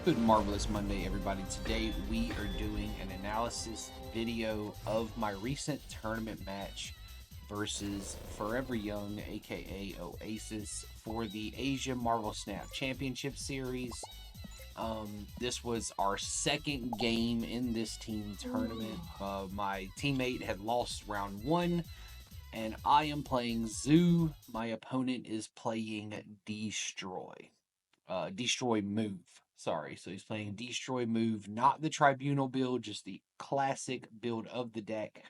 Good Marvelous Monday, everybody. Today we are doing an analysis video of my recent tournament match versus ForeverYoung, aka Oasis, for the Asia Marvel Snap Championship Series. This was our second game in this team tournament. My teammate had lost round one, and I am playing Zoo. My opponent is playing Destroy Move. Sorry, so he's playing Destroy Move, not the Tribunal build, just the classic build of the deck.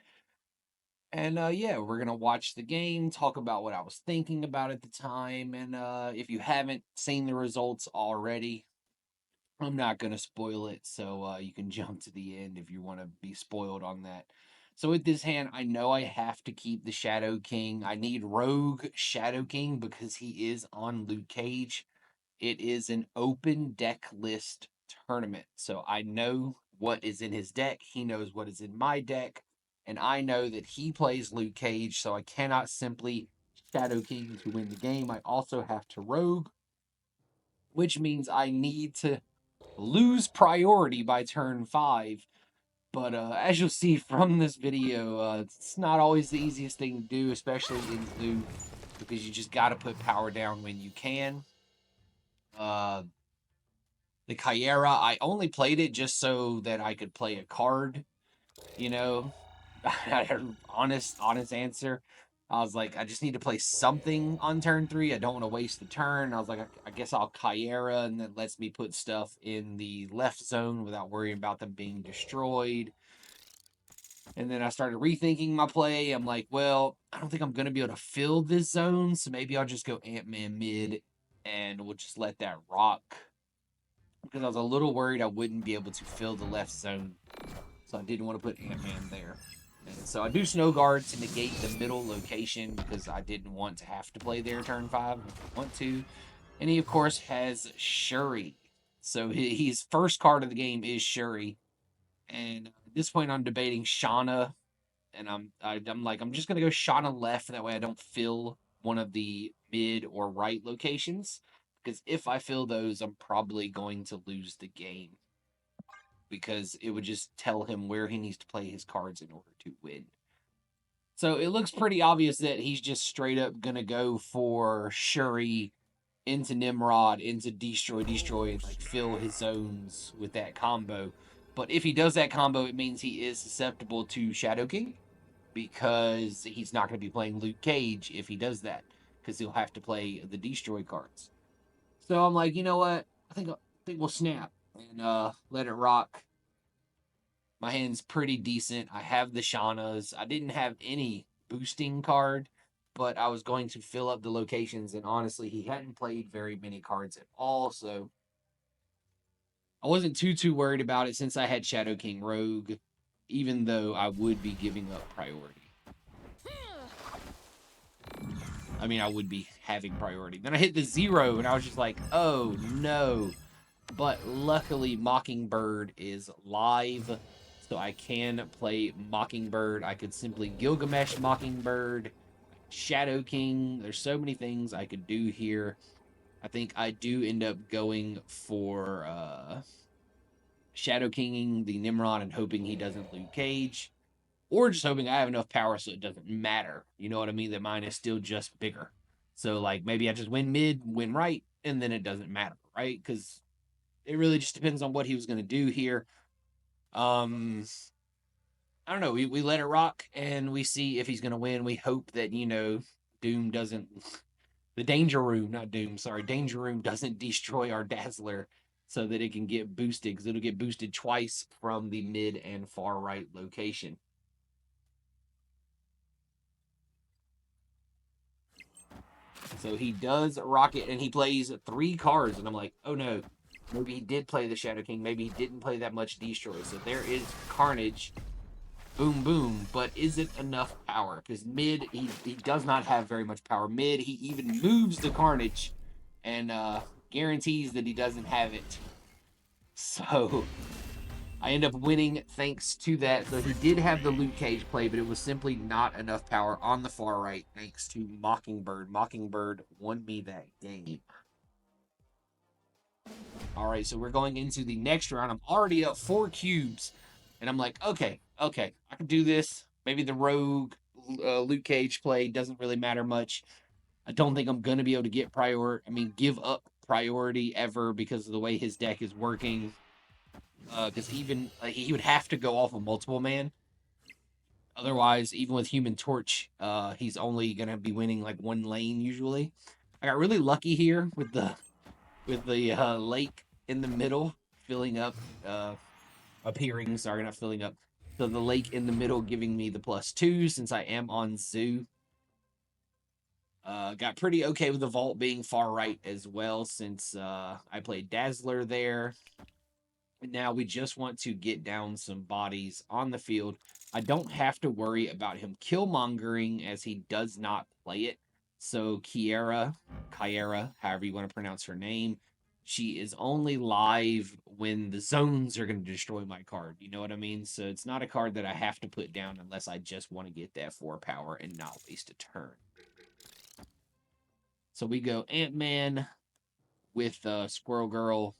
And yeah, we're gonna watch the game, talk about what I was thinking about at the time, and if you haven't seen the results already, I'm not gonna spoil it, so you can jump to the end if you want to be spoiled on that. So with this hand, I know I have to keep the Shadow King. I need Rogue Shadow King because he is on Luke Cage. It is an open deck list tournament. So I know what is in his deck. He knows what is in my deck. And I know that he plays Luke Cage. So I cannot simply Shadow King to win the game. I also have to Rogue, which means I need to lose priority by turn 5. But as you'll see from this video, it's not always the easiest thing to do, especially in Zoo, because you just got to put power down when you can. The Kyera, I only played it just so that I could play a card, you know. honest answer. I was like, I just need to play something on turn 3. I don't want to waste the turn. I was like, I guess I'll Kyera, and that lets me put stuff in the left zone without worrying about them being destroyed. And then I started rethinking my play. I'm like, well, I don't think I'm going to be able to fill this zone, so maybe I'll just go Ant-Man mid, and we'll just let that rock. Because I was a little worried I wouldn't be able to fill the left zone. So I didn't want to put Ant-Man there. And so I do Snow Guard to negate the middle location because I didn't want to have to play there turn 5 if I want to. And he, of course, has Shuri. So his first card of the game is Shuri. And at this point, I'm debating Shauna. And I'm like, I'm just going to go Shauna left. That way I don't fill one of the mid or right locations. Because if I fill those, I'm probably going to lose the game. Because it would just tell him where he needs to play his cards in order to win. So it looks pretty obvious that he's just straight up going to go for Shuri into Nimrod, into Destroy, and like fill his zones with that combo. But if he does that combo, it means he is susceptible to Shadow King. Because he's not going to be playing Luke Cage if he does that. Because he'll have to play the Destroy cards. So I'm like, you know what? I think we'll snap and let it rock. My hand's pretty decent. I have the Shaunas. I didn't have any boosting card, but I was going to fill up the locations, and honestly, he hadn't played very many cards at all, so I wasn't too worried about it since I had Shadow King Rogue, even though I would be giving up priority. I mean, I would be having priority. Then I hit the 0, and I was just like, oh, no. But luckily, Mockingbird is live, so I can play Mockingbird. I could simply Gilgamesh Mockingbird, Shadow King. There's so many things I could do here. I think I do end up going for Shadow Kinging the Nimrod and hoping he doesn't Luke Cage. Or just hoping I have enough power so it doesn't matter. You know what I mean? That mine is still just bigger. So, like, maybe I just win mid, win right, and then it doesn't matter, right? Because it really just depends on what he was going to do here. I don't know. We let it rock, and we see if he's going to win. We hope that, Doom doesn't... The Danger Room, not Doom, sorry. Danger Room doesn't destroy our Dazzler so that it can get boosted, because it'll get boosted twice from the mid and far right location. So he does rocket, and he plays 3 cards, and I'm like, oh no, maybe he did play the Shadow King, maybe he didn't play that much Destroy. So there is Carnage, boom, boom, but is it enough power? Because mid, he does not have very much power. Mid, he even moves the Carnage, and guarantees that he doesn't have it. So I end up winning thanks to that. So he did have the Luke Cage play, but it was simply not enough power on the far right thanks to Mockingbird. Mockingbird won me that game. All right, so we're going into the next round. I'm already up 4 cubes. And I'm like, okay, I can do this. Maybe the rogue Luke Cage play doesn't really matter much. I don't think I'm going to be able to get give up priority ever because of the way his deck is working. Because even he would have to go off of multiple man. Otherwise, even with Human Torch, he's only going to be winning like one lane usually. I got really lucky here with the lake in the middle filling up, appearing. Sorry, not filling up. So the lake in the middle giving me the +2 since I am on Zoo. Got pretty okay with the vault being far right as well since I played Dazzler there. And now we just want to get down some bodies on the field. I don't have to worry about him killmongering as he does not play it. So Kiera, however you want to pronounce her name, she is only live when the zones are going to destroy my card. You know what I mean? So it's not a card that I have to put down unless I just want to get that 4 power and not waste a turn. So we go Ant-Man with Squirrel Girl.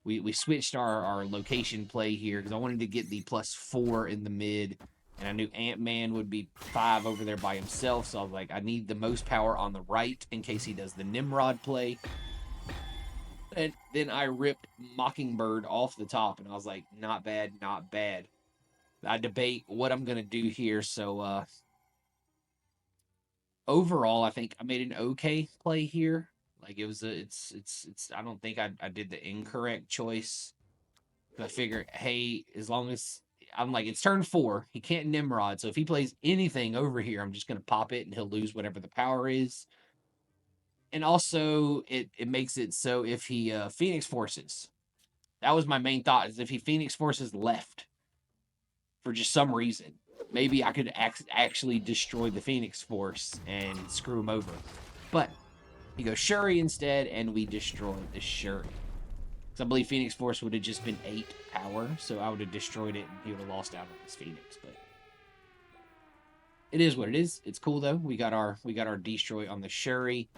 We switched our location play here because I wanted to get the +4 in the mid. And I knew Ant-Man would be 5 over there by himself. So I was like, I need the most power on the right in case he does the Nimrod play. And then I ripped Mockingbird off the top. And I was like, not bad, not bad. I debate what I'm going to do here. So overall, I think I made an okay play here. Like it's I don't think I did the incorrect choice. I figure, hey, as long as I'm like, it's turn 4, he can't Nimrod. So if he plays anything over here, I'm just gonna pop it and he'll lose whatever the power is. And also it makes it so if he Phoenix Forces, that was my main thought, is if he Phoenix Forces left for just some reason, maybe I could actually destroy the Phoenix Force and screw him over. But he goes Shuri instead, and we destroy the Shuri. Because I believe Phoenix Force would have just been 8 power, so I would have destroyed it, and he would have lost out on his Phoenix. But it is what it is. It's cool though. We got our destroy on the Shuri.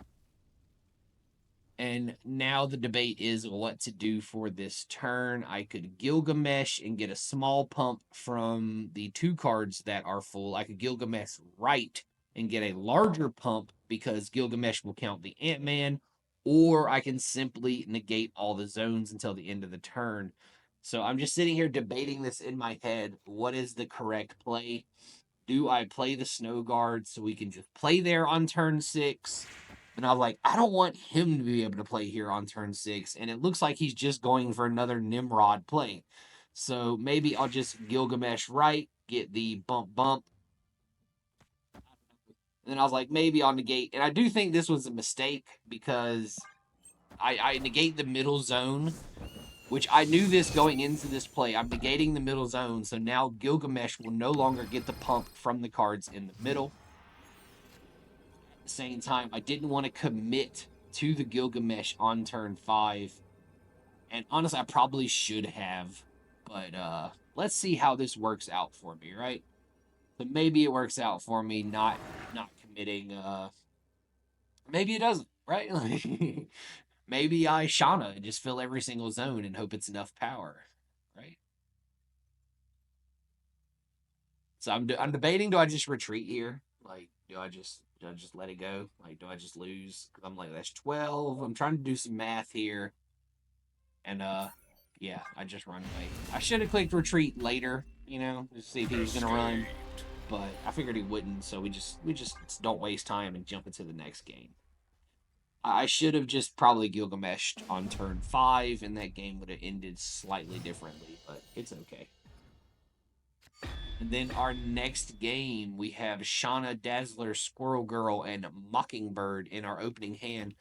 And now the debate is what to do for this turn. I could Gilgamesh and get a small pump from the 2 cards that are full. I could Gilgamesh right and get a larger pump because Gilgamesh will count the Ant-Man, or I can simply negate all the zones until the end of the turn. So I'm just sitting here debating this in my head. What is the correct play? Do I play the Snow Guard so we can just play there on turn 6? And I was like, I don't want him to be able to play here on turn 6. And it looks like he's just going for another Nimrod play. So maybe I'll just Gilgamesh right, get the bump. And then I was like, maybe I'll negate. And I do think this was a mistake because I negate the middle zone, which I knew this going into this play. I'm negating the middle zone. So now Gilgamesh will no longer get the pump from the cards in the middle. At the same time, I didn't want to commit to the Gilgamesh on turn 5. And honestly, I probably should have. But let's see how this works out for me, right? So maybe it works out for me not committing. Maybe it doesn't, right? Maybe I Shauna and just fill every single zone and hope it's enough power, right? So I'm debating, do I just retreat here? Like, do I just let it go? Like, do I just lose? Because I'm like, that's 12. I'm trying to do some math here. And yeah, I just run away. I should have clicked retreat later, just see if he was gonna run. But I figured he wouldn't, so we just don't waste time and jump into the next game. I should have just probably Gilgameshed on turn 5, and that game would have ended slightly differently, but it's okay. And then our next game, we have Shauna, Dazzler, Squirrel Girl, and Mockingbird in our opening hand.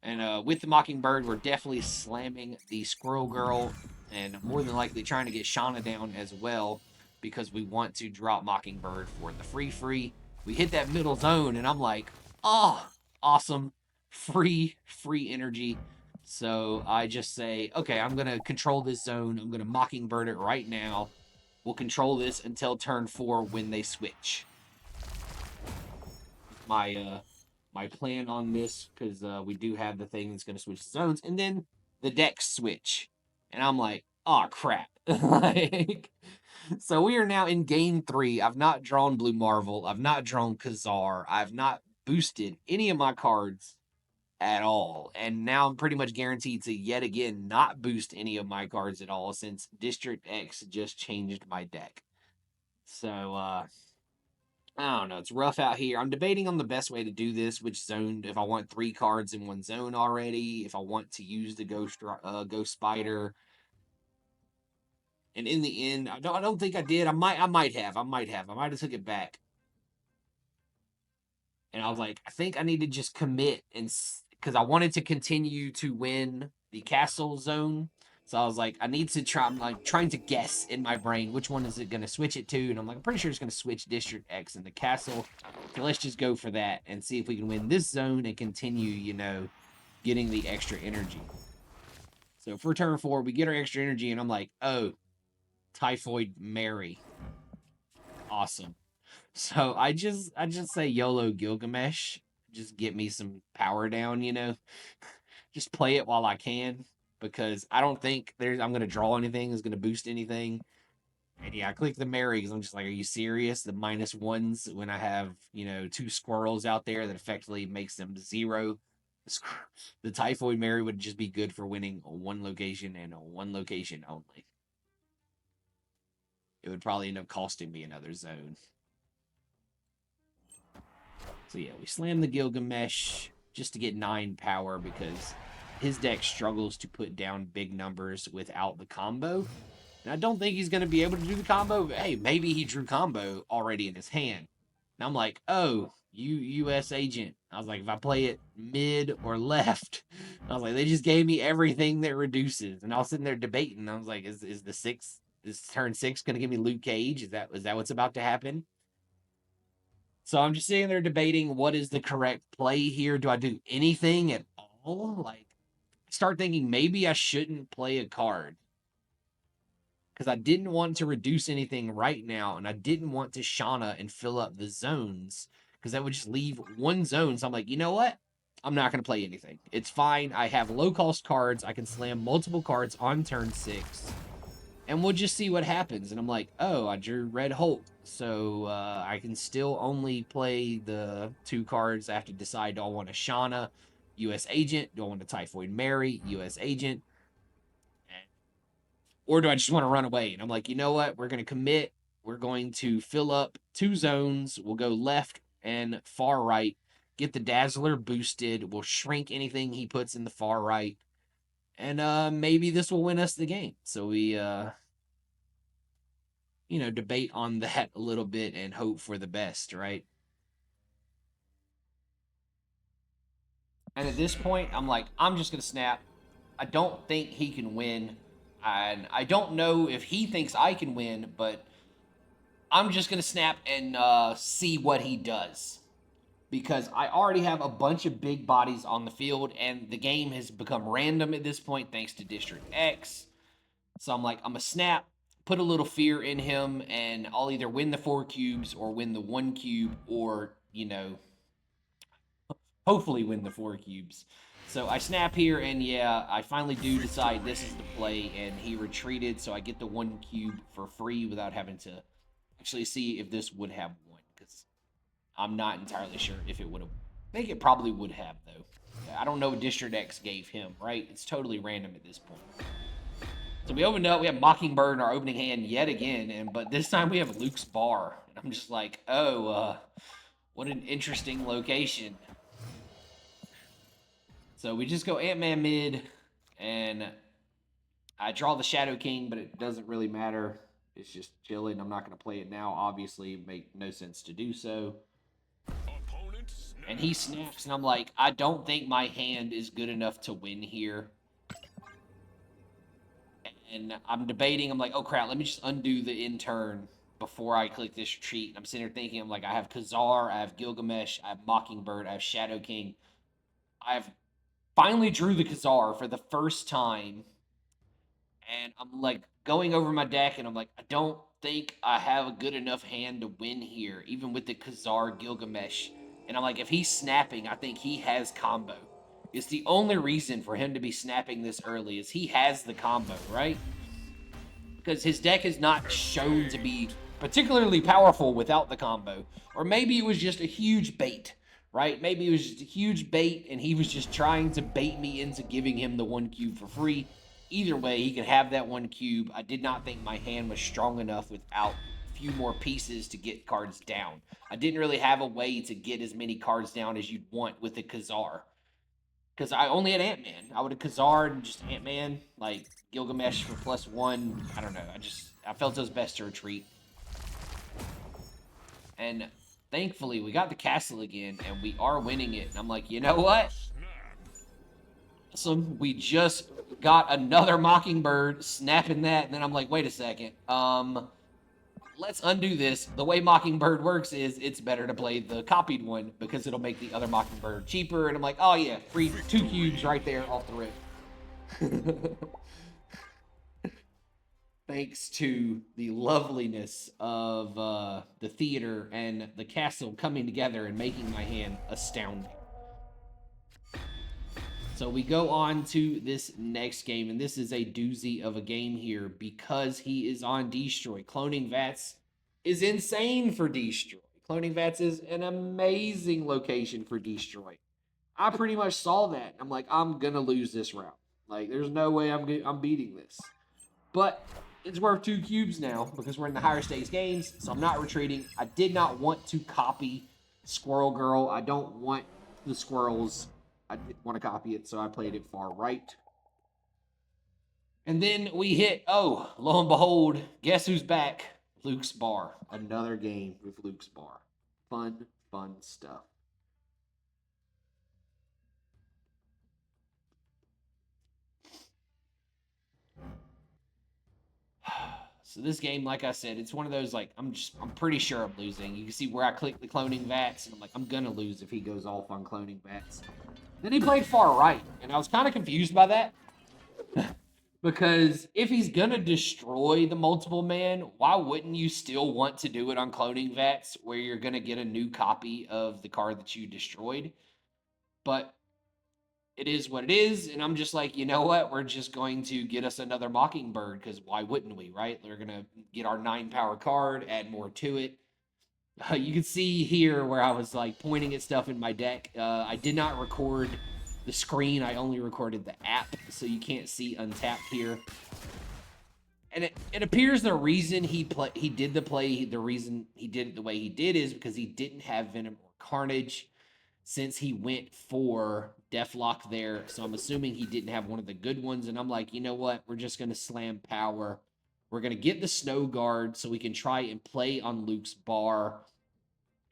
And with the Mockingbird, we're definitely slamming the Squirrel Girl and more than likely trying to get Shauna down as well because we want to drop Mockingbird for the free. We hit that middle zone, and I'm like, oh, awesome. Free energy. So I just say, okay, I'm going to control this zone. I'm going to Mockingbird it right now. We'll control this until turn 4 when they switch. My plan on this, because we do have the thing that's going to switch zones. And then the decks switch. And I'm like, oh crap. Like, so we are now in game 3. I've not drawn Blue Marvel. I've not drawn Khazar. I've not boosted any of my cards at all. And now I'm pretty much guaranteed to yet again not boost any of my cards at all since District X just changed my deck. So I don't know. It's rough out here. I'm debating on the best way to do this, which zone, if I want 3 cards in one zone already, if I want to use the Ghost Spider. And in the end, I don't think I did. I might have. I might have took it back. And I was like, I think I need to just commit, and because I wanted to continue to win the castle zone. So I was like, I need to try. I'm like trying to guess in my brain which one is it going to switch it to, and I'm like, I'm pretty sure it's going to switch District X in the castle. So let's just go for that and see if we can win this zone and continue, getting the extra energy. So for turn 4, we get our extra energy, and I'm like, oh, Typhoid Mary, awesome. So I just say YOLO Gilgamesh. Just get me some power down, Just play it while I can. Because I don't think I'm gonna draw anything that's gonna boost anything. And yeah, I click the Mary because I'm just like, are you serious? The -1s when I have, 2 squirrels out there that effectively makes them 0. The Typhoid Mary would just be good for winning one location and one location only. It would probably end up costing me another zone. So yeah, we slam the Gilgamesh just to get 9 power because his deck struggles to put down big numbers without the combo. And I don't think he's going to be able to do the combo, but hey, maybe he drew combo already in his hand. And I'm like, oh, you US agent. I was like, if I play it mid or left, I was like, they just gave me everything that reduces. And I was sitting there debating. I was like, is turn 6 going to give me Luke Cage? Is that what's about to happen? So I'm just sitting there debating what is the correct play here. Do I do anything at all? Like, start thinking maybe I shouldn't play a card because I didn't want to reduce anything right now, and I didn't want to Shauna and fill up the zones because that would just leave one zone. So I'm like, you know what? I'm not going to play anything. It's fine. I have low cost cards. I can slam multiple cards on turn 6. And we'll just see what happens. And I'm like, oh, I drew Red Hulk. So I can still only play the 2 cards. I have to decide, do I want a Shauna, US Agent? Do I want a Typhoid Mary, US Agent? Or do I just want to run away? And I'm like, you know what? We're going to commit. We're going to fill up 2 zones. We'll go left and far right. Get the Dazzler boosted. We'll shrink anything he puts in the far right. And maybe this will win us the game. So we debate on that a little bit and hope for the best, right? And at this point, I'm like, I'm just going to snap. I don't think he can win. And I don't know if he thinks I can win, but I'm just going to snap and see what he does. Because I already have a bunch of big bodies on the field, and the game has become random at this point thanks to District X. So I'm like, I'm going to snap, put a little fear in him, and I'll either win the 4 cubes or win the 1 cube or, hopefully win the 4 cubes. So I snap here, and yeah, I finally do decide this is the play, and he retreated, so I get the 1 cube for free without having to actually see if this would have won, because I'm not entirely sure if it would have. I think it probably would have, though. I don't know what District X gave him, right? It's totally random at this point. So we opened up, we have Mockingbird in our opening hand yet again, but this time we have Luke's Bar. And I'm just like, oh, what an interesting location. So we just go Ant-Man mid, and I draw the Shadow King, but it doesn't really matter. It's just chilling. I'm not going to play it now, obviously. It makes no sense to do so. And he snaps, and I'm like, I don't think my hand is good enough to win here. And I'm debating. I'm like, oh, crap, let me just undo the end turn before I click this retreat. And I'm sitting there thinking, I'm like, I have Khazar, I have Gilgamesh, I have Mockingbird, I have Shadow King. I've finally drew the Khazar for the first time. And I'm like going over my deck, and I'm like, I don't think I have a good enough hand to win here, even with the Khazar Gilgamesh. And I'm like, if he's snapping, I think he has combo. is the only reason for him to be snapping this early is he has the combo, right? Because his deck is not shown to be particularly powerful without the combo. Or maybe it was just a huge bait, right? Maybe it was just a huge bait and he was just trying to bait me into giving him the 1 cube for free. Either way, he can have that 1 cube. I did not think my hand was strong enough without a few more pieces to get cards down. I didn't really have a way to get as many cards down as you'd want with a Khazar. Because I only had Ant-Man. I would have Khazar and just Ant-Man, like Gilgamesh for +1. I don't know. I felt it was best to retreat. And thankfully, we got the castle again, and we are winning it. And I'm like, you know what? Awesome. We just got another Mockingbird, snapping that, and then I'm like, wait a second. Let's undo this. The way Mockingbird works is it's better to play the copied one because it'll make the other Mockingbird cheaper. And I'm like, oh yeah, free 2 cubes right there off the rip. Thanks to the loveliness of the theater and the castle coming together and making my hand astounding. So we go on to this next game, and this is a doozy of a game here because he is on Destroy. Cloning Vats is insane for Destroy. Cloning Vats is an amazing location for Destroy. I pretty much saw that. I'm like, I'm going to lose this round. Like, there's no way I'm beating this. But it's worth 2 cubes now because we're in the higher stakes games, so I'm not retreating. I did not want to copy Squirrel Girl. I don't want the squirrels. I didn't want to copy it, so I played it far right. And then we hit, oh, lo and behold, guess who's back? Luke's Bar. Another game with Luke's Bar. Fun, fun stuff. So this game, like I said, it's one of those, like, I'm pretty sure I'm losing. You can see where I click the cloning Vats, and I'm like, I'm gonna lose if he goes off on cloning Vats. Then he played far right, and I was kind of confused by that. Because if he's gonna destroy the multiple man, why wouldn't you still want to do it on cloning Vats where you're gonna get a new copy of the card that you destroyed? But it is what it is, and I'm just like, you know what? We're just going to get us another Mockingbird, because why wouldn't we, right? We're going to get our 9-power card, add more to it. You can see here where I was, like, pointing at stuff in my deck. I did not record the screen. I only recorded the app, so you can't see Untapped here. And it appears the reason he did the reason he did it the way he did is because he didn't have Venom or Carnage, since he went for Deathlock there. So I'm assuming he didn't have one of the good ones. And I'm like, you know what? We're just going to slam power. We're going to get the Snow Guard so we can try and play on Luke's Bar.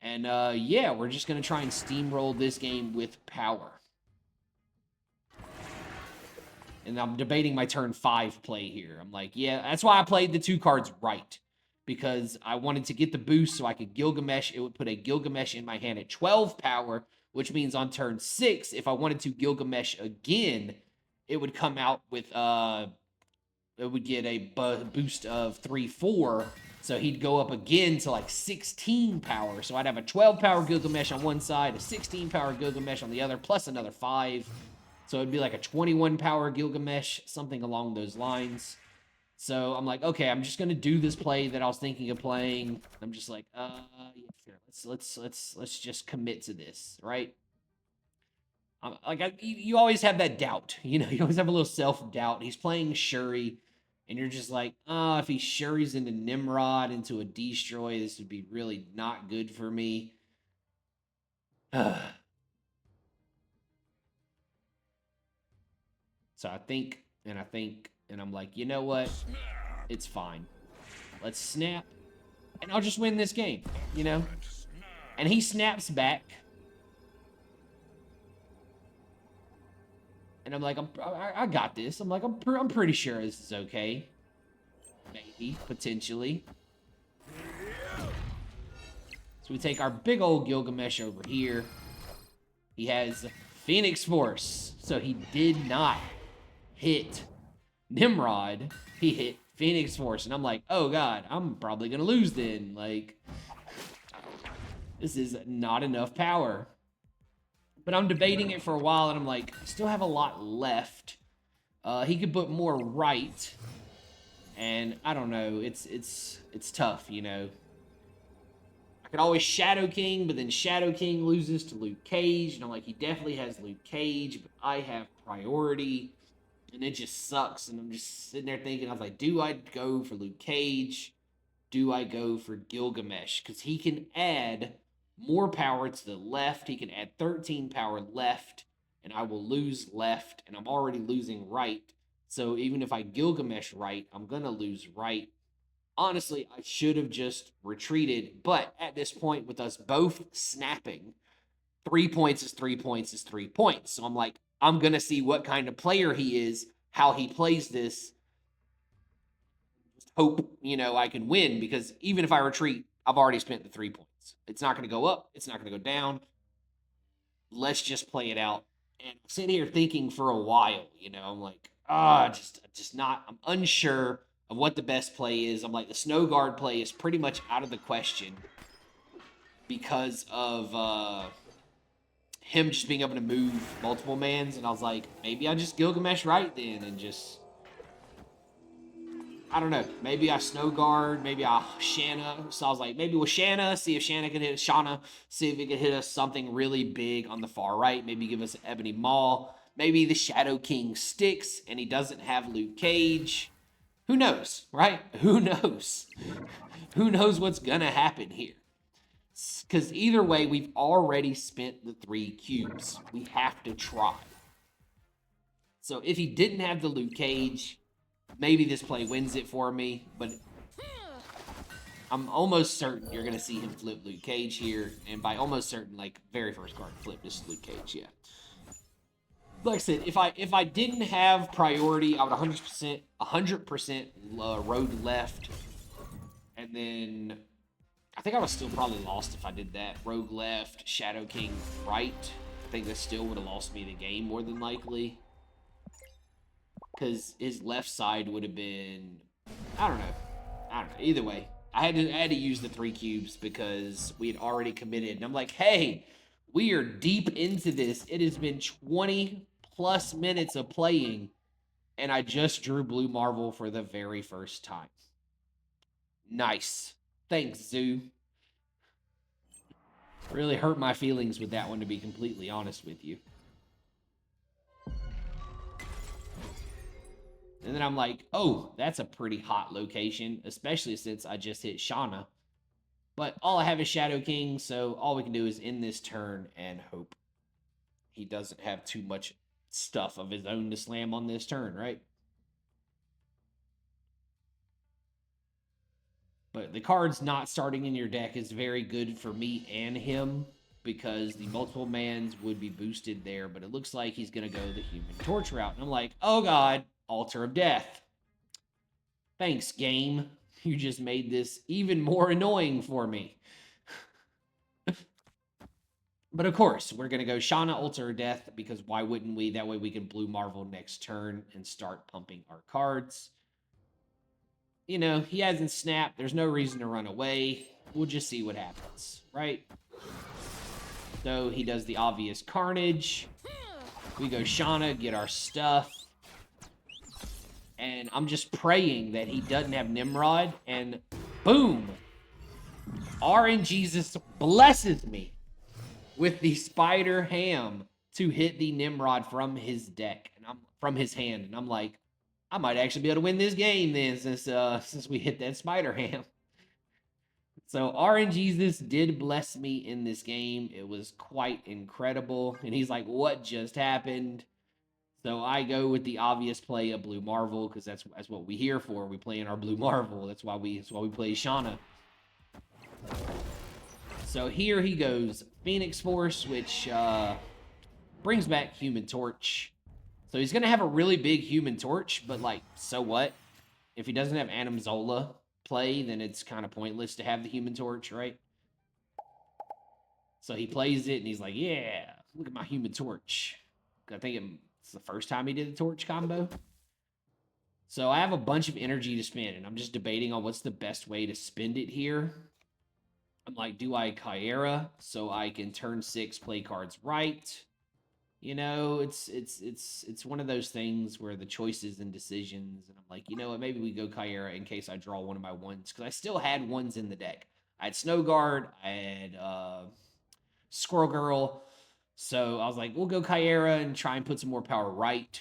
And yeah, we're just going to try and steamroll this game with power. And I'm debating my turn 5 play here. I'm like, yeah, that's why I played the 2 cards right. Because I wanted to get the boost so I could Gilgamesh. It would put a Gilgamesh in my hand at 12 power, which means on turn 6, if I wanted to Gilgamesh again, it would come out with, it would get a boost of 3-4, so he'd go up again to like 16 power. So I'd have a 12 power Gilgamesh on one side, a 16 power Gilgamesh on the other, plus another 5. So it'd be like a 21 power Gilgamesh, something along those lines. So I'm like, okay, I'm just gonna do this play that I was thinking of playing. I'm just like, yeah, sure. Let's just commit to this, right? You always have that doubt, you know. You always have a little self-doubt. He's playing Shuri, and you're just like, oh, if he Shuri's into Nimrod, into a Destroy, this would be really not good for me. So I think, and I'm like, you know what? It's fine. Let's snap, and I'll just win this game, you know? And he snaps back. And I'm like, I got this. I'm like, I'm pretty sure this is okay. Maybe, potentially. So we take our big old Gilgamesh over here. He has Phoenix Force. So he did not hit Nimrod. He hit Phoenix Force. And I'm like, oh god, I'm probably gonna lose then. Like, this is not enough power. But I'm debating it for a while, and I'm like, I still have a lot left. He could put more right, and I don't know. It's tough, you know. I could always Shadow King, but then Shadow King loses to Luke Cage, and I'm like, he definitely has Luke Cage, but I have priority, and it just sucks. And I'm just sitting there thinking, I was like, do I go for Luke Cage? Do I go for Gilgamesh? Because he can add more power to the left. He can add 13 power left, and I will lose left, and I'm already losing right. So even if I Gilgamesh right, I'm going to lose right. Honestly, I should have just retreated. But at this point, with us both snapping, 3 points is 3 points is 3 points. So I'm like, I'm going to see what kind of player he is, how he plays this. Hope, I can win, because even if I retreat, I've already spent the 3 points. It's not going to go up. It's not going to go down. Let's just play it out. And I'm sitting here thinking for a while, I'm like, just not, I'm unsure of what the best play is. I'm like, the snow guard play is pretty much out of the question because of him just being able to move multiple mans. And I was like, maybe I just Gilgamesh right then and just, I don't know. Maybe I snow guard. Maybe I Shanna. So I was like, maybe with Shanna, see if Shanna can hit Shauna. See if it can hit us something really big on the far right. Maybe give us an Ebony Maw. Maybe the Shadow King sticks and he doesn't have Luke Cage. Who knows, right? Who knows? Who knows what's gonna happen here? Because either way, we've already spent the 3 cubes. We have to try. So if he didn't have the Luke Cage, maybe this play wins it for me, but I'm almost certain you're going to see him flip Luke Cage here. And by almost certain, like, very first card flip, this is Luke Cage, yeah. Like I said, if I didn't have priority, I would 100% road left. And then I think I was still probably lost if I did that. Rogue left, Shadow King right. I think that still would have lost me the game more than likely. Because his left side would have been, I don't know. Either way, I had to use the 3 cubes because we had already committed. And I'm like, hey, we are deep into this. It has been 20 plus minutes of playing, and I just drew Blue Marvel for the very first time. Nice. Thanks, Zoo. Really hurt my feelings with that one, to be completely honest with you. And then I'm like, oh, that's a pretty hot location, especially since I just hit Shauna. But all I have is Shadow King, so all we can do is end this turn and hope he doesn't have too much stuff of his own to slam on this turn, right? But the cards not starting in your deck is very good for me and him because the multiple mans would be boosted there, but it looks like he's going to go the Human Torch route. And I'm like, oh god, Altar of Death. Thanks, game. You just made this even more annoying for me. But of course, we're going to go Shauna Altar of Death because why wouldn't we? That way we can Blue Marvel next turn and start pumping our cards. He hasn't snapped. There's no reason to run away. We'll just see what happens, right? So he does the obvious carnage. We go Shauna, get our stuff. And I'm just praying that he doesn't have Nimrod. And boom! RNGesus blesses me with the Spider Ham to hit the Nimrod from his deck. And I'm from his hand. And I'm like, I might actually be able to win this game then since we hit that Spider Ham. So RNGesus did bless me in this game. It was quite incredible. And he's like, what just happened? So I go with the obvious play of Blue Marvel because that's what we here for. We play in our Blue Marvel. That's why we play Shauna. So here he goes Phoenix Force, which brings back Human Torch. So he's going to have a really big Human Torch, but, like, so what? If he doesn't have Adam Zola play, then it's kind of pointless to have the Human Torch, right? So he plays it, and he's like, yeah, look at my Human Torch. I think it's the first time he did the Torch combo. So I have a bunch of energy to spend, and I'm just debating on what's the best way to spend it here. I'm like, do I Kyera so I can turn 6 play cards right? You know, it's one of those things where the choices and decisions, and I'm like, you know what, maybe we go Kyera in case I draw one of my ones, because I still had ones in the deck. I had Snow Guard, I had Squirrel Girl, so I was like, we'll go Kyera and try and put some more power right.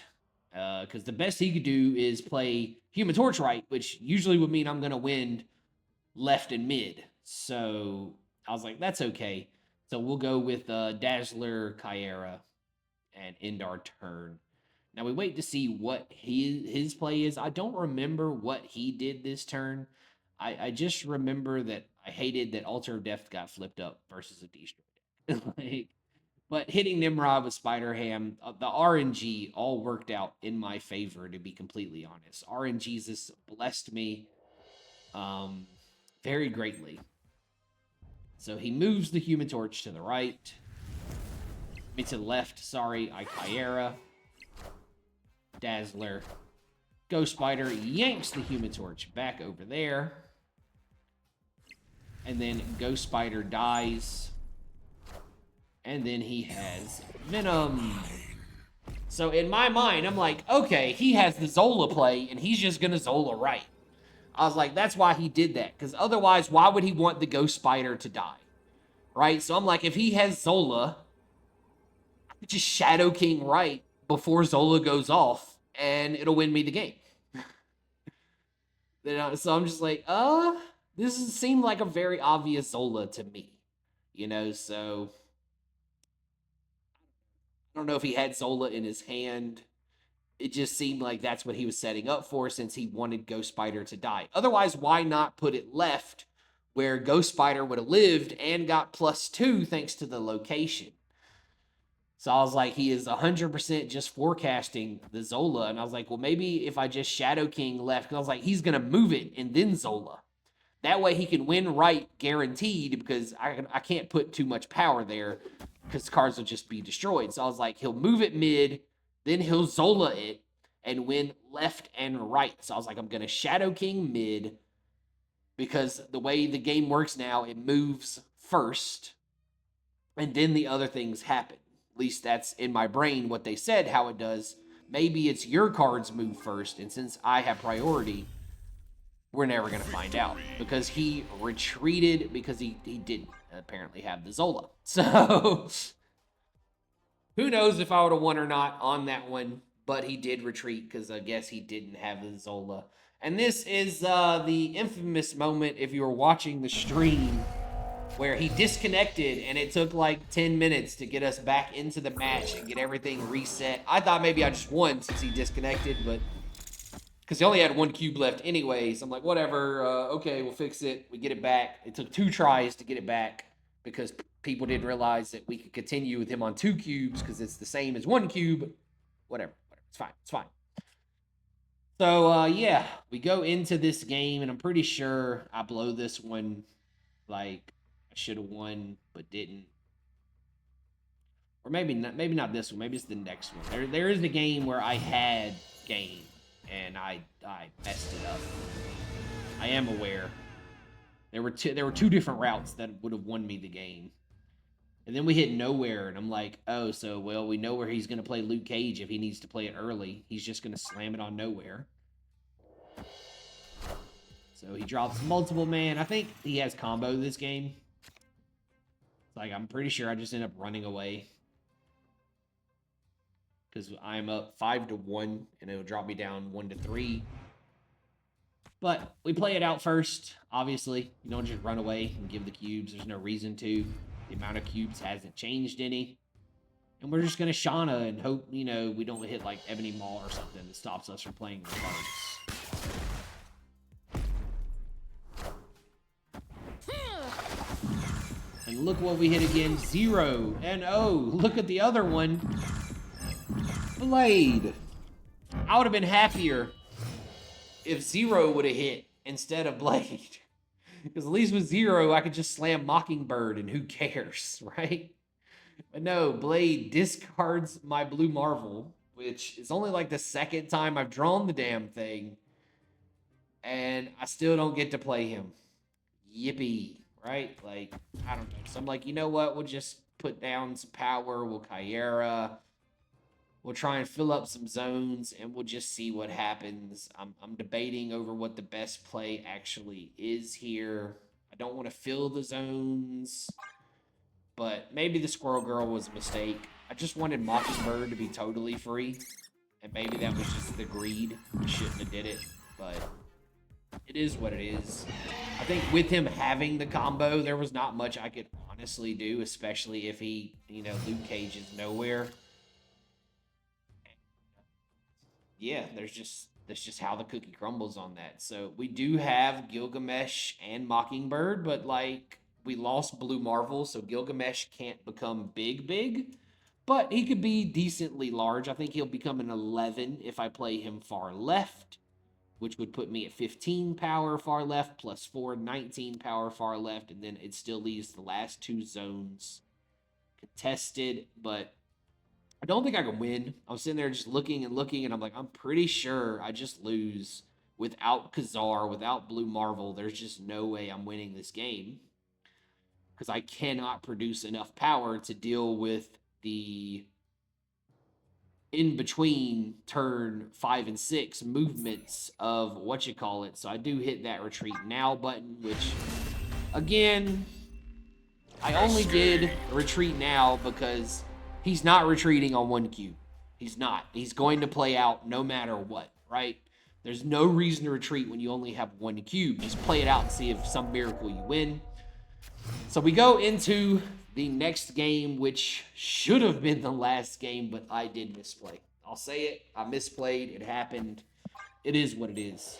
Because the best he could do is play Human Torch right, which usually would mean I'm going to win left and mid. So I was like, that's okay. So we'll go with Dazzler Kyera and end our turn. Now we wait to see what his play is. I don't remember what he did this turn. I just remember that I hated that Altar of Death got flipped up versus a destroy deck. Like, but hitting Nimrod with Spider Ham, the RNG all worked out in my favor, to be completely honest. RNGesus blessed me um, very greatly. So he moves the Human Torch to the right. Me to the left, sorry, I Kyera. Dazzler. Ghost Spider yanks the Human Torch back over there. And then Ghost Spider dies. And then he has Venom. So in my mind, I'm like, okay, he has the Zola play, and he's just going to Zola right. I was like, that's why he did that. Because otherwise, why would he want the Ghost Spider to die? Right? So I'm like, if he has Zola, just Shadow King right before Zola goes off, and it'll win me the game. So I'm just like, this seemed like a very obvious Zola to me. You know, so I don't know if he had Zola in his hand. It just seemed like that's what he was setting up for, since he wanted Ghost Spider to die. Otherwise, why not put it left where Ghost Spider would have lived and got +2 thanks to the location? So I was like, he is 100% just forecasting the Zola. And I was like, well, maybe if I just Shadow King left, because I was like, he's going to move it and then Zola. That way he can win right guaranteed, because I can't put too much power there because cards will just be destroyed. So I was like, he'll move it mid, then he'll Zola it and win left and right. So I was like, I'm going to Shadow King mid, because the way the game works now, it moves first and then the other things happen. At least that's in my brain what they said, how it does. Maybe it's your cards move first, and since I have priority, we're never going to find out, because he retreated because he didn't apparently have the Zola. So who knows if I would have won or not on that one, but he did retreat because I guess he didn't have the Zola. And this is the infamous moment, if you were watching the stream, where he disconnected and it took like 10 minutes to get us back into the match and get everything reset. I thought maybe I just won since he disconnected, but because he only had 1 cube left anyway, so I'm like, whatever, okay, we'll fix it. We get it back. It took 2 tries to get it back because people didn't realize that we could continue with him on 2 cubes because it's the same as 1 cube. Whatever. It's fine. It's fine. So, yeah, we go into this game, and I'm pretty sure I blow this one. Like, I should have won, but didn't. Or maybe not this one. Maybe it's the next one. There is a game where I had game, and I messed it up. I am aware. There were two different routes that would have won me the game. And then we hit nowhere, and I'm like, oh, so, well, we know where he's going to play Luke Cage if he needs to play it early. He's just going to slam it on nowhere. So he drops multiple man. I think he has combo this game. Like, I'm pretty sure I just end up running away. Because I'm up 5-1, and it'll drop me down 1-3. But we play it out first, obviously. You don't just run away and give the cubes. There's no reason to. The amount of cubes hasn't changed any. And we're just going to Shauna and hope, you know, we don't hit like Ebony Maw or something that stops us from playing the cards. And look what we hit again, 0. And oh, look at the other one. Blade. I would have been happier if 0 would have hit instead of Blade. Because at least with 0, I could just slam Mockingbird and who cares, right? But no, Blade discards my Blue Marvel, which is only like the second time I've drawn the damn thing. And I still don't get to play him. Yippee, right? Like, I don't know. So I'm like, you know what? We'll just put down some power. We'll Kyera. We'll try and fill up some zones, and we'll just see what happens. I'm debating over what the best play actually is here. I don't want to fill the zones, but maybe the Squirrel Girl was a mistake. I just wanted Mockingbird to be totally free, and maybe that was just the greed. I shouldn't have did it, but it is what it is. I think with him having the combo, there was not much I could honestly do, especially if he, Luke Cage is nowhere. Yeah, that's just how the cookie crumbles on that. So we do have Gilgamesh and Mockingbird, but like we lost Blue Marvel, so Gilgamesh can't become big, but he could be decently large. I think he'll become an 11 if I play him far left, which would put me at 15 power far left plus 4, 19 power far left, and then it still leaves the last two zones contested, but I don't think I can win. I was sitting there just looking and looking, and I'm like, I'm pretty sure I just lose without Khazar, without Blue Marvel. There's just no way I'm winning this game because I cannot produce enough power to deal with the in between turn 5 and 6 movements of what you call it. So I do hit that retreat now button, which again, I only did retreat now because he's not retreating on one cube. He's not. He's going to play out no matter what, right? There's no reason to retreat when you only have one cube. Just play it out and see if some miracle you win. So we go into the next game, which should have been the last game, but I did misplay. I'll say it. I misplayed. It happened. It is what it is.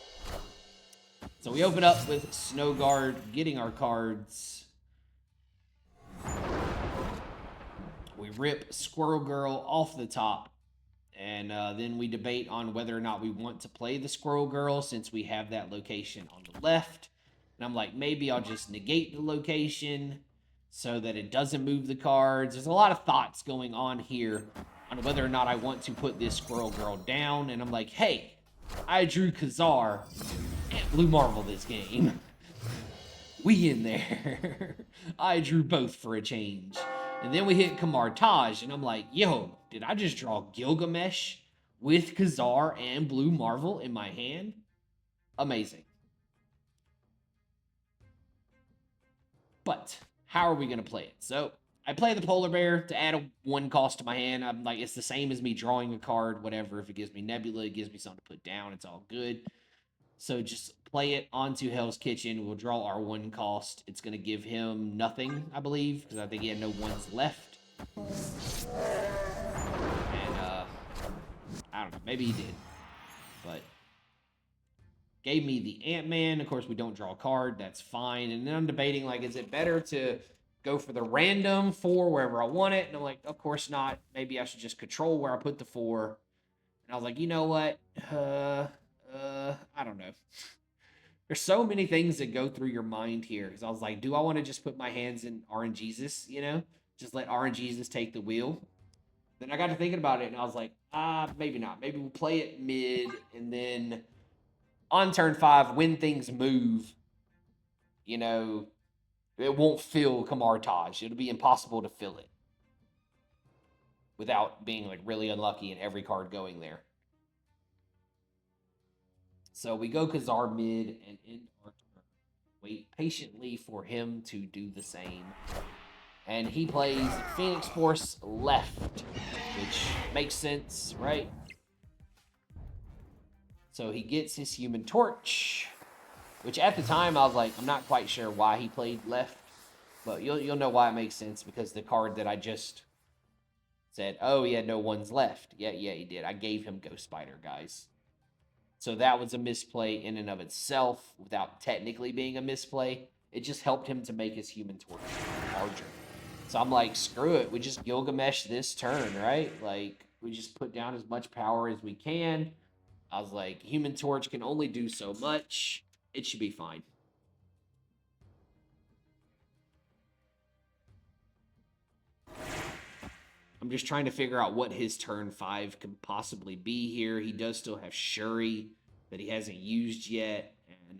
So we open up with Snow Guard, getting our cards. We rip Squirrel Girl off the top. And then we debate on whether or not we want to play the Squirrel Girl since we have that location on the left. And I'm like, maybe I'll just negate the location so that it doesn't move the cards. There's a lot of thoughts going on here on whether or not I want to put this Squirrel Girl down. And I'm like, hey, I drew Khazar and Blue Marvel this game. We in there. I drew both for a change. And then we hit Kamartaj, and I'm like, yo, did I just draw Gilgamesh with Khazar and Blue Marvel in my hand? Amazing. But how are we going to play it? So I play the Polar Bear to add a 1 cost to my hand. I'm like, it's the same as me drawing a card, whatever. If it gives me Nebula, it gives me something to put down. It's all good. So just play it onto Hell's Kitchen. We'll draw our 1 cost. It's going to give him nothing, I believe, because I think he had no ones left. And, I don't know. Maybe he did. But gave me the Ant-Man. Of course, we don't draw a card. That's fine. And then I'm debating, like, is it better to go for the random 4 wherever I want it? And I'm like, of course not. Maybe I should just control where I put the 4. And I was like, you know what? I don't know. There's so many things that go through your mind here. Because I was like, do I want to just put my hands in RNGesus, Just let RNGesus take the wheel? Then I got to thinking about it, and I was like, maybe not. Maybe we'll play it mid, and then on turn 5, when things move, it won't fill Kamartaj. It'll be impossible to fill it without being, like, really unlucky and every card going there. So we go Khazar mid and end our turn. Wait patiently for him to do the same. And he plays Phoenix Force left, which makes sense, right? So he gets his Human Torch, which at the time I was like, I'm not quite sure why he played left, but you'll know why it makes sense because the card that I just said, oh, he had no ones left. Yeah, he did. I gave him Ghost Spider, guys. So that was a misplay in and of itself without technically being a misplay. It just helped him to make his Human Torch larger. So I'm like, screw it. We just Gilgamesh this turn, right? Like, we just put down as much power as we can. I was like, Human Torch can only do so much. It should be fine. I'm just trying to figure out what his turn 5 could possibly be here. He does still have Shuri that he hasn't used yet. And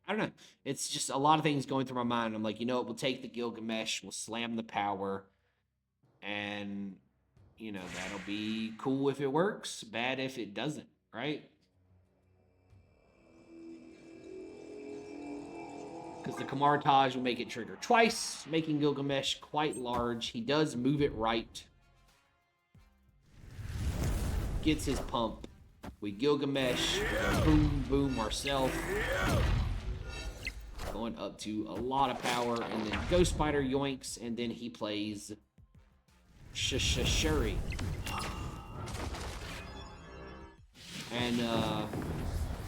I don't know. It's just a lot of things going through my mind. I'm like, we'll take the Gilgamesh. We'll slam the power. And, that'll be cool if it works, bad if it doesn't, right? Because the Kamartaj will make it trigger twice, making Gilgamesh quite large. He does move it right. Gets his pump. We Gilgamesh, boom, boom ourselves. Going up to a lot of power, and then Ghost Spider yoinks, and then he plays Shuri. And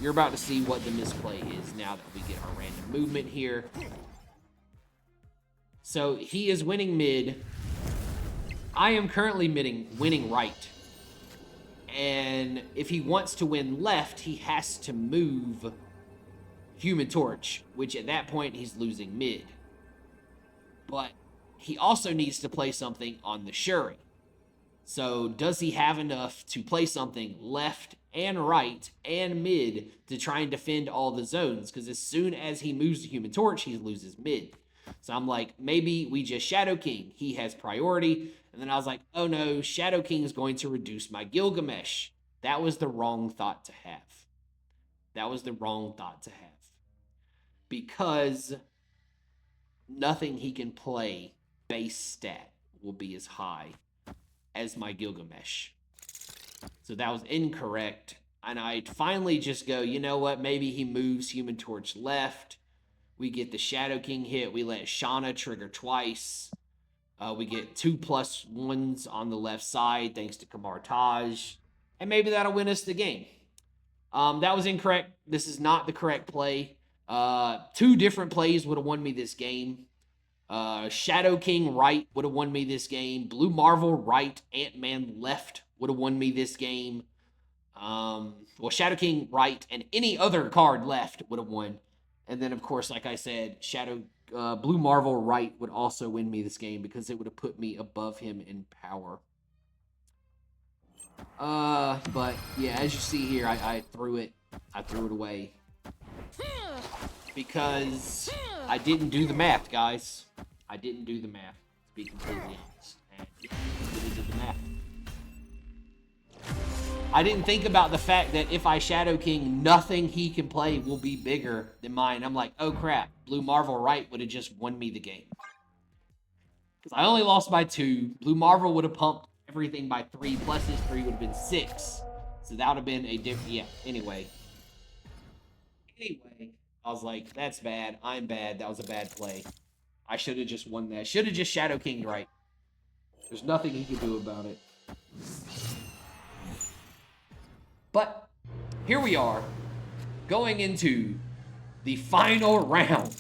you're about to see what the misplay is now that we get our random movement here. So he is winning mid. I am currently winning right. And if he wants to win left, he has to move Human Torch, which at that point he's losing mid. But he also needs to play something on the Shuri. So does he have enough to play something left and right and mid to try and defend all the zones? Because as soon as he moves the Human Torch, he loses mid. So I'm like, maybe we just Shadow King. He has priority. And then I was like, oh no, Shadow King is going to reduce my Gilgamesh. That was the wrong thought to have. That was the wrong thought to have. Because nothing he can play base stat will be as high as my Gilgamesh. So that was incorrect. And I'd finally just go, you know what? Maybe he moves Human Torch left. We get the Shadow King hit. We let Shauna trigger twice. We get 2+1s on the left side thanks to Kamartaj. And maybe that'll win us the game. That was incorrect. This is not the correct play. 2 different plays would have won me this game. Shadow King right would have won me this game. Blue Marvel right, Ant-Man left would have won me this game. Well, Shadow King right and any other card left would have won. And then, of course, like I said, Blue Marvel right would also win me this game because it would have put me above him in power. But yeah, as you see here, I threw it away because I didn't do the math, guys. I didn't do the math, to be completely honest. And yeah, I didn't do the math. I didn't think about the fact that if I Shadow King, nothing he can play will be bigger than mine. I'm like, oh crap, Blue Marvel right would have just won me the game. Because I only lost by 2. Blue Marvel would have pumped everything by 3, plus his 3 would have been 6. So that would have been a different, yeah, anyway. I was like, that's bad. I'm bad. That was a bad play. I should have just won that. Should have just Shadow King'd right. There's nothing he could do about it. But here we are, going into the final round.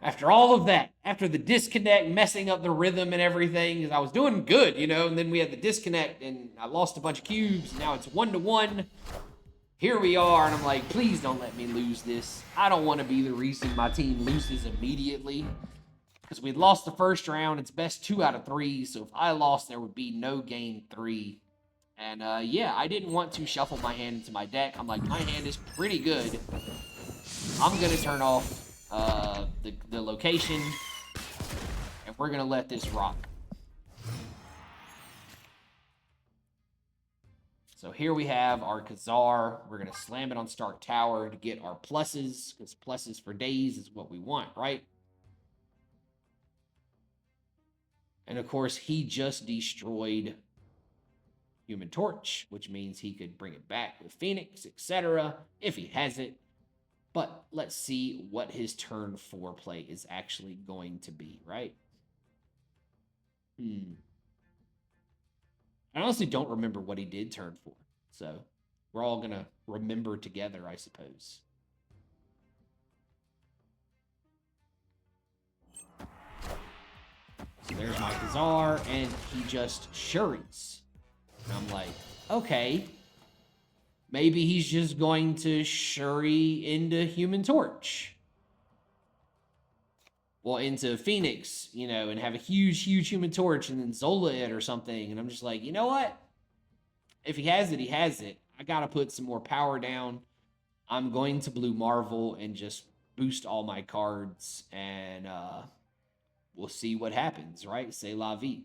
After all of that, after the disconnect, messing up the rhythm and everything, because I was doing good, and then we had the disconnect, and I lost a bunch of cubes, and now it's 1-1. Here we are, and I'm like, please don't let me lose this. I don't want to be the reason my team loses immediately. Because we lost the first round, it's best 2 out of 3, so if I lost, there would be no game 3. And yeah, I didn't want to shuffle my hand into my deck. I'm like, my hand is pretty good. I'm going to turn off the location, and we're going to let this rock. So here we have our Khazar. We're going to slam it on Stark Tower to get our pluses, because pluses for days is what we want, right? And of course, he just destroyed Human Torch, which means he could bring it back with Phoenix, etc., if he has it. But let's see what his turn 4 play is actually going to be, right? I honestly don't remember what he did turn 4, so we're all going to remember together, I suppose. So there's my Khazar, and he just Shuris. And I'm like, okay, maybe he's just going to Shuri into Human Torch. Well, into Phoenix, and have a huge, huge Human Torch and then Zola it or something. And I'm just like, you know what? If he has it, he has it. I got to put some more power down. I'm going to Blue Marvel and just boost all my cards. And we'll see what happens, right? C'est la vie.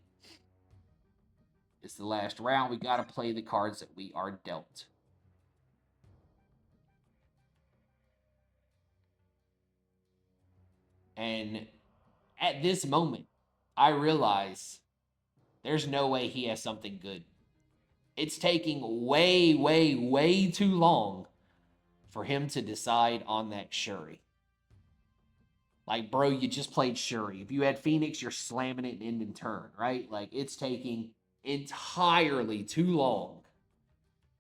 It's the last round. We got to play the cards that we are dealt. And at this moment, I realize there's no way he has something good. It's taking way, way, way too long for him to decide on that Shuri. Like, bro, you just played Shuri. If you had Phoenix, you're slamming it and ending turn, right? Like, it's taking entirely too long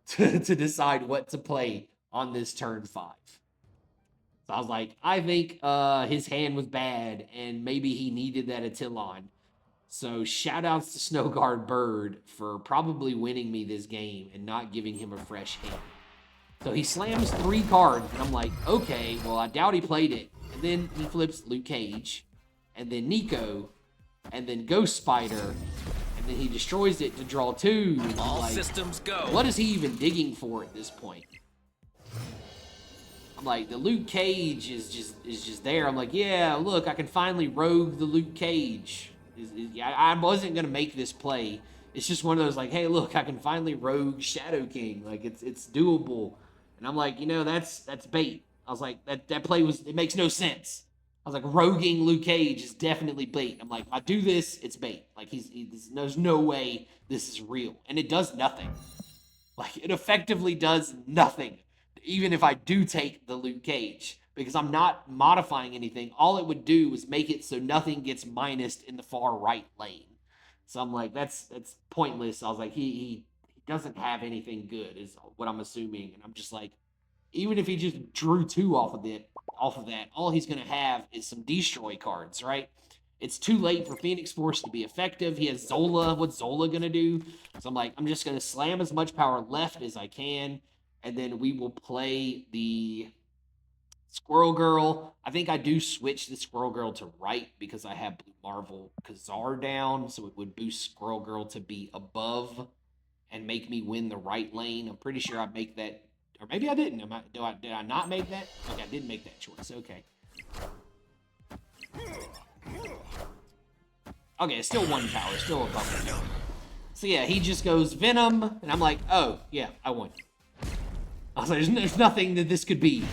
to decide what to play on this turn 5. So I was like, I think his hand was bad, and maybe he needed that Attilon. So shout outs to Snowguard Bird for probably winning me this game and not giving him a fresh hand. So he slams 3 cards, and I'm like, okay, well, I doubt he played it. And then he flips Luke Cage, and then Nico, and then Ghost Spider, and then he destroys it to draw 2. And I'm like, systems go. What is he even digging for at this point? I'm like, the Luke Cage is just there. I'm like, yeah, look, I can finally rogue the Luke Cage. I wasn't gonna make this play. It's just one of those like, hey, look, I can finally rogue Shadow King. Like it's doable. And I'm like, that's bait. I was like, that play it makes no sense. I was like, roguing Luke Cage is definitely bait. I'm like, if I do this, it's bait. Like there's no way this is real, and it does nothing. Like it effectively does nothing, even if I do take the Luke Cage. Because I'm not modifying anything. All it would do is make it so nothing gets minused in the far right lane. So I'm like, that's pointless. I was like, he doesn't have anything good, is what I'm assuming. And I'm just like, even if he just drew 2 off of that, all he's gonna have is some destroy cards, right? It's too late for Phoenix Force to be effective. He has Zola. What's Zola gonna do? So I'm like, I'm just gonna slam as much power left as I can, and then we will play the Squirrel Girl. I think I do switch the Squirrel Girl to right because I have Blue Marvel Kazar down, so it would boost Squirrel Girl to be above and make me win the right lane. I'm pretty sure I make that, or maybe I didn't. Did I not make that? Okay, I didn't make that choice. Okay. Okay, it's still 1 power, still above it. So yeah, he just goes Venom, and I'm like, oh yeah, I won. I was like, there's nothing that this could be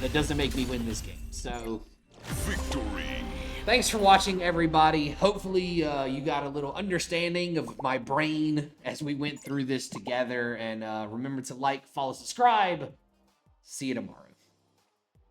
that doesn't make me win this game. So, Victory. Thanks for watching, everybody. Hopefully, you got a little understanding of my brain as we went through this together. And remember to like, follow, subscribe. See you tomorrow.